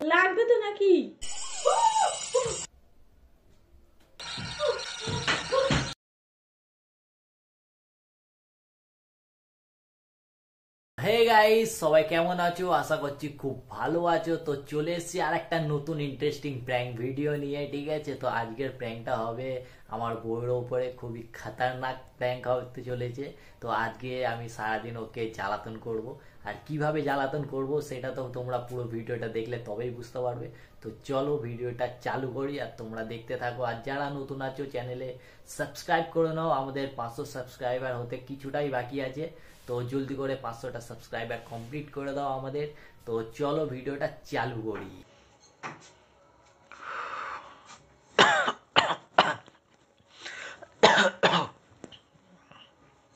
লাগবে তো নাকি? হে গাইস, সবাই কেমন আছো? আশা করছি খুব ভালো আছো। তো চলে এসেছি আর একটা নতুন ইন্টারেস্টিং প্র্যাঙ্ক ভিডিও নিয়ে। ঠিক আছে, তো আজকের প্র্যাঙ্কটা হবে আমার বউয়ের উপরে। খুবই খতরনাক প্র্যাঙ্ক হতে চলেছে। তো আজকে আমি সারাদিন ওকে জ্বালাতন করব, আর কিভাবে জ্বালাতন করব সেটা তো তোমরা পুরো ভিডিওটা দেখলে তবেই বুঝতে পারবে। তো চলো ভিডিওটা চালু করি আর তোমরা দেখতে থাকো। আর যারা নতুন আছো চ্যানেলে সাবস্ক্রাইব করে নাও। আমাদের 500 সাবস্ক্রাইবার হতে কিছুটাই বাকি আছে, তো জলদি করে 500টা সাবস্ক্রাইবার কমপ্লিট করে দাও আমাদের। তো চলো ভিডিওটা চালু করি।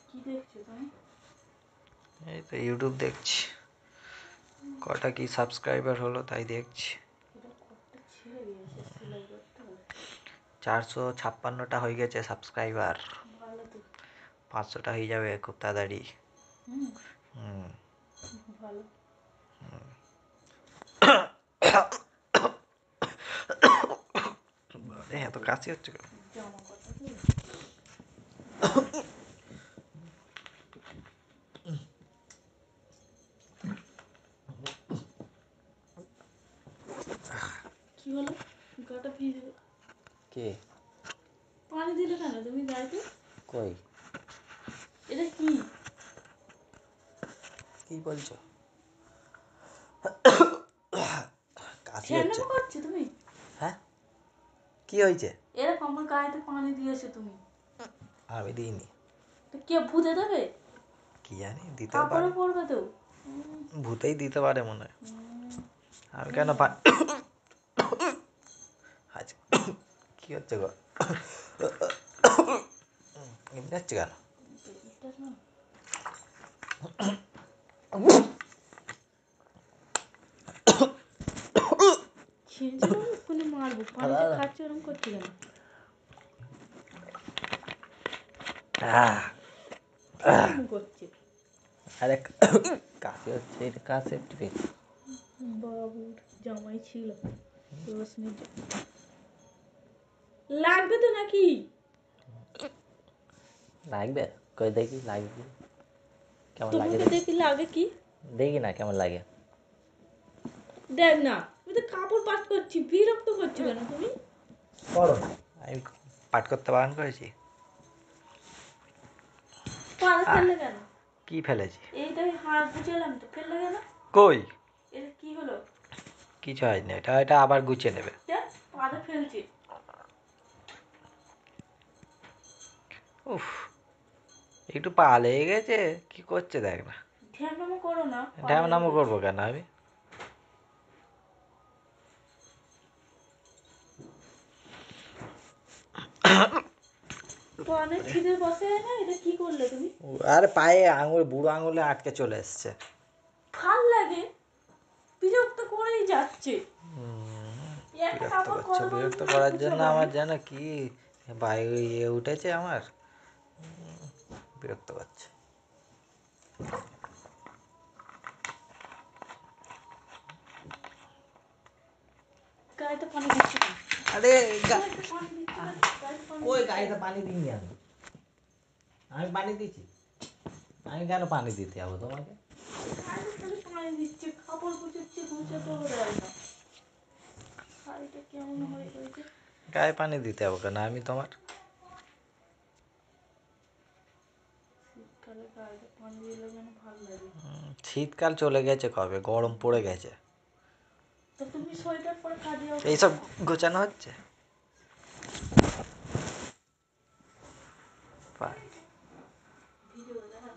কি দেখছো তুমি? এই তো ইউটিউব দেখছি, কটা কি সাবস্ক্রাইবার হলো তাই দেখছি। 456টা হয়ে গেছে সাবস্ক্রাইবার। 500টা হয়ে যাবে খুব তাড়াতাড়ি। ভালো। এত কাশি হচ্ছে কেন? জামা কথা তো কি হলো? গাটা ভিজে কে? পানি দিলে কেন তুমি গাইতে? কই? এটা কি? কি বলছো? কাশি হচ্ছে। ছেলেমা করছো তুমি? হ্যাঁ, কি হয়েছে? এরকম আমার গায়েতে পানি দিয়েছো তুমি? আমি দিইনি। তো কে ভূতে দেবে? কি জানি, দিতেও পারে। কাপড়ে পড়বে তো। ভূতেই দিতে পারে মনে হয়। আমি কেন আজ কি হচ্ছে গো? এমনি হচ্ছে কেন? ছেঁচে দেবো, কোনো মারবো। পানিটা খাচ্ছি ওরকম করছি কেন? করছে আরে কাশি হচ্ছে, এটা কাশি বাবুর জামাই ছিল রোশনির লাগবে তো নাকি? লাগবে? কই দেখি লাগবে কেমন লাগে। তোমাকে দেখি লাগে কি? দেখি না কেমন লাগে। দেখ না, আমি তো কাপড় পাট করছি, বিরক্ত করছো কেন তুমি? করো না, আমি পাঠ করতে বারণ করেছি? পাড়া ফেললে কেন? কি ফেলেছি? এইটা হাত বুঝালাম তো, ফেললে কেন? কই এটা কি হলো? কিছু হয়নি, এটা এটা আবার গুছিয়ে নেবে। পাড়া ফেলছি। উফ, একটু পা লেগে গেছে, কি করছে দেখ না। ধ্যানমো করো না। ঢ্যামনামো করবো কেন আমি? পানে ছিঁড়ে বসে না, এটা কি করলে তুমি? আরে পায়ে আঙুল, বুড়ো আঙুলে আটকে চলে এসছে। ভাল লাগে, বিরক্ত করেই যাচ্ছে। একটা বিরক্ত কাপড় করছে, করো বিরক্ত বন্ধু, করার জন্য গুছাবো আমি। আমার যেন কি বায়ু ইয়ে উঠেছে আমার, বিরক্ত করছে। গায়ে তো পানি দিচ্ছি না। আরে পানি দিচ্ছি না, গায়ে পানি কই দিচ্ছি গাড়িতে না। পানি দিইনি আমি পানি দিচ্ছি। আমি কেন পানি দিতে যাবো তোমাকে? গায়ে খালি পানি দিচ্ছে, কাপড় গুছাচ্ছে, গুছাতেও দেয় না। শাড়িটা কেমন হয়ে গেছে। গায়ে পানি দিতে যাবো কেন আমি তোমার? শীতকালে গায়ে পানি দিলে যেন ভালো লাগে। শীতকাল চলে গেছে কবে, গরম পড়ে গেছে। তো তুমি সোয়েটার পরে কাজে যাও। এইসব গোছানো হচ্ছে। ভিজে গেছে না?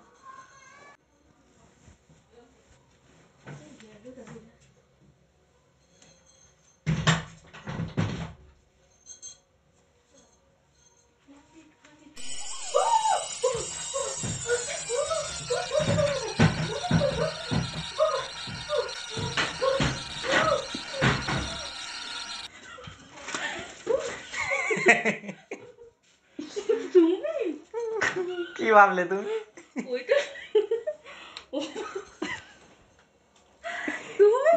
তুমি কি ভাবলে তুমি? ওইটা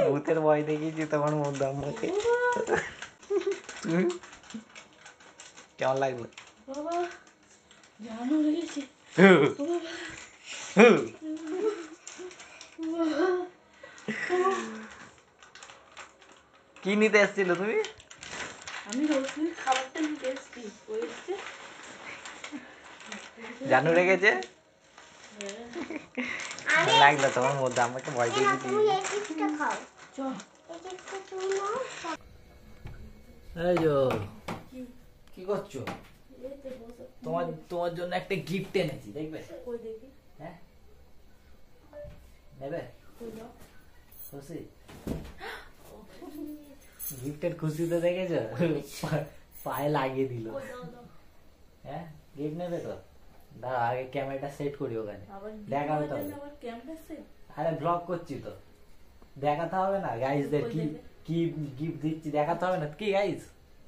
ভূতের ভয় দেখিয়েছি তোমার মধ্যে আমাকে। কেমন লাগলো? বাবা জানো লেগেছে। কি নিতে এসেছিল তুমি? আমি রোশনির খাবারটা নিতে এসেছি। ওই এসছে। জানু রেখেছে? কেমন লাগলো তোমার মধ্যে আমাকে ভয় দেখিয়েছি? চ এই যো, কি কি করছো? এতে বসে তোমার জন্য একটা গিফট এনেছি, দেখবে? কই দেখি হ্যাঁ, নেবে? কই দাও খুশি? গিফটের খুশিতে দেখেছো? পায়ে লাগিয়ে দিল। কই দাও দাও হ্যাঁ, গিফট নেবে তো? দাঁড়া, আগে ক্যামেরাটা সেট করি ওখানে। আবার দেখাবে তো। আবার ক্যামেরা সে আরে ব্লগ করছি তো, দেখাতে হবে না গাইজদের কি কি গিফট দিচ্ছি, দেখাতে হবে না কি গাইজ?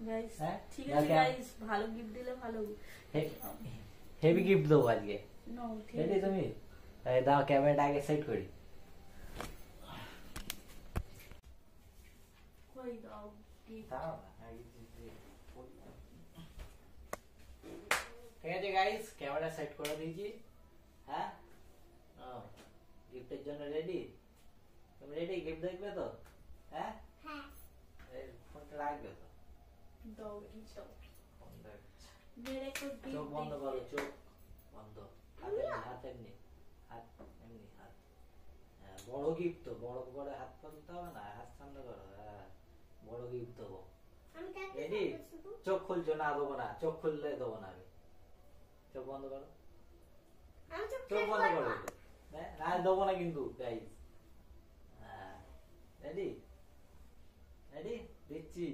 গাইস হ্যাঁ? ঠিক আছে গাইস, ভালো গিফট দিলে ভালো। হেভি গিফট দেবো আজকে। নো ঠিক রেডি আছে তুমি? তাই দাও, ক্যামেরাটা আগে সেট করি। কই দাও gift? দাও না, আগে ঠিক আছে গাইস, ক্যামেরা সেট করে দিয়েছি। হ্যাঁ, গিফটের জন্য রেডি? তুমি রেডি? গিফট দেখবে তো? হ্যাঁ, ফোনটা রাখবে তো? দাও কি চাও? ফোন দেখছে। মেরে কো চোখ gift বন্ধ করো, দেখতে। চোখ বন্ধ। হাত এমনি, হাত এমনি, হাত। হ্যাঁ, বড় গিফট তো, বড় করে হাত তুলতে হবে না, হাত সামনে করো। হ্যাঁ, বড় গিফট দেবো। রেডি? চোখ খুলছো না? দেবো না, চোখ খুললে দেবো না আমি। চোখ বন্ধ করো, চোখ বন্ধ করো। হ্যাঁ, না দেবো না কিন্তু গাইস। হ্যাঁ, রেডি? রেডি? দিচ্ছি।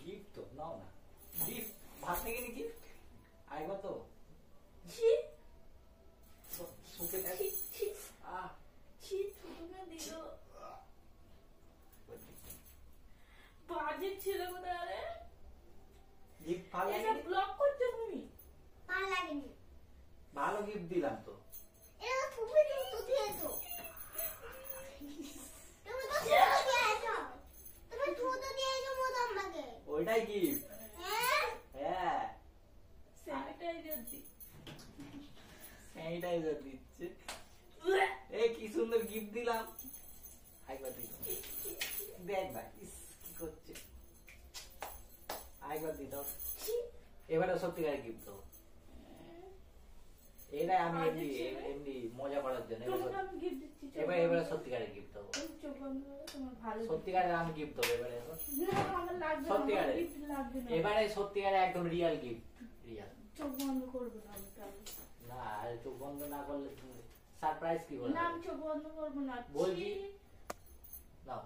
গিফট তো নাও না, গিফট ভাত থেকে নি গিফট আইবা তো। ছি সুখে থাক। ছি ছি আহ, ছি তুমি দিলো বাজে ছেলে কোথায় রে? গিফট ভালো এটা লাগেনি? ব্লক করছো তুমি? ভালো গিফট দিলাম তো। ওইটাই গিফট। হ্যাঁ, স্যানিটাইজার দি। স্যানিটাইজার দিচ্ছে। এ কি সুন্দর গিফট দিলাম। আরেকবার দিই, দেখ ভাই ইস কি করছে। আরেকবার দিই দাও। এবারে সত্যিকারের গিফট দাও। এটা আমি এমনি এমনি মজা করার জন্য। তোমাকে আমি গিফট দিচ্ছি। এবারে সত্যিকারের গিফট দেবো। চোখ বন্ধ করো, তোমার ভালো সত্যিকারের আমি গিফট দেবো এবারে। না আমার লাগবে না, সত্যিকারের? গিফট লাগবে না। এবারে সত্যিকারের একদম রিয়াল গিফট। রিয়াল চোখ বন্ধ করবো না আমি তাহলে। না, আর চোখ বন্ধ না করলে সারপ্রাইজ কি বলবো? না আমি চোখ বন্ধ করবো না। বলছি। ছি। নাও,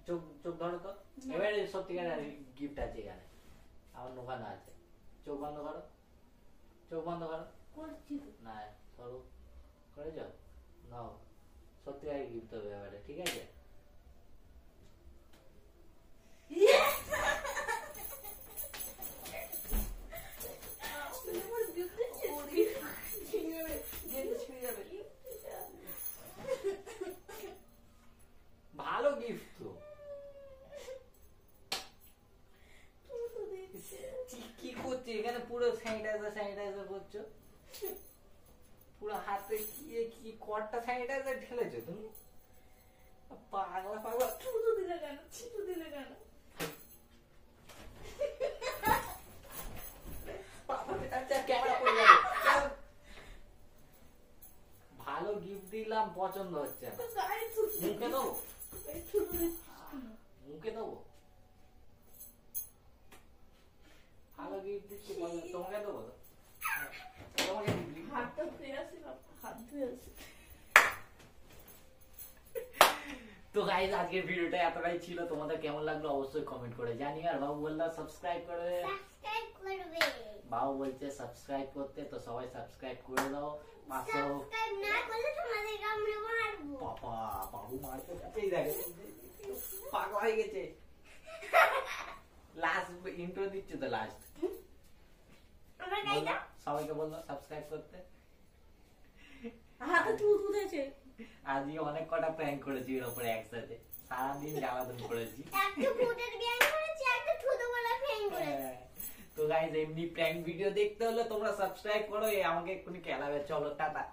চোখ চোখ ধরো তো। এবারে সত্যিকারের গিফট আছে এখানে, আমার নোকানো আছে। চোখ বন্ধ করো, চোখ বন্ধ করো। করছি তো। না, সরু করে যাও। নাও, সত্যিকারের গিফট হবে এবারে, ঠিক আছে? আমার gift দিচ্ছিস? ভালো গিফট তো। তুমি তো দিচ্ছে। কি করছো এখানে? পুরো স্যানিটাইজার করছো, পুরো হাতে কি কটটা স্যানিটাইজার ঢেলেছো তুমি? পাগলা পাগলা। থুতু দিলে কেন? ছিটু দিলে কেন? ক্যামেরা পড়ে যাবে। ভালো গিফট দিলাম, পছন্দ হচ্ছে না। তো গায়ে থুতু মুখে দেবো, এই থুতু দিচ্ছিস কেন? মুখে দেবো। ভালো গিফট দিচ্ছি, তোমাকে দেবো তো? তোমাকে হাতটা ধুয়ে আসি না, হাত ধুয়ে আসি। তো গাইস, আজকের ভিডিওটা এতটাই ছিল। তোমাদের কেমন লাগলো অবশ্যই কমেন্ট করে জানিও। আর বাবু বললো সাবস্ক্রাইব করবে। বাবু বলছে সাবস্ক্রাইব করতে, তো সবাই সাবস্ক্রাইব করে দাও। পাশে বাবা, বাবু মারতে যাচ্ছেই, দেখে পাগল হয়ে গেছে। লাস্ট ইন্ট্রো দিচ্ছে তো, লাস্ট আমার গাইটা সবাইকে বললো সাবস্ক্রাইব করতে। হাতে থুতু দিয়েছে। আজকে অনেক কটা প্র্যাঙ্ক করেছি এর উপরে একসাথে, সারাদিন জ্বালাতন করেছি। একটা ভূতের জ্ঞান করেছি, একটা থুতু বলা ফ্যান করেছি। তো গাইজ এমনি প্র্যাঙ্ক ভিডিও দেখতে হলে তোমরা সাবস্ক্রাইব করো, আমাকে এক্ষুনি খেলাবে। চলো টাটা।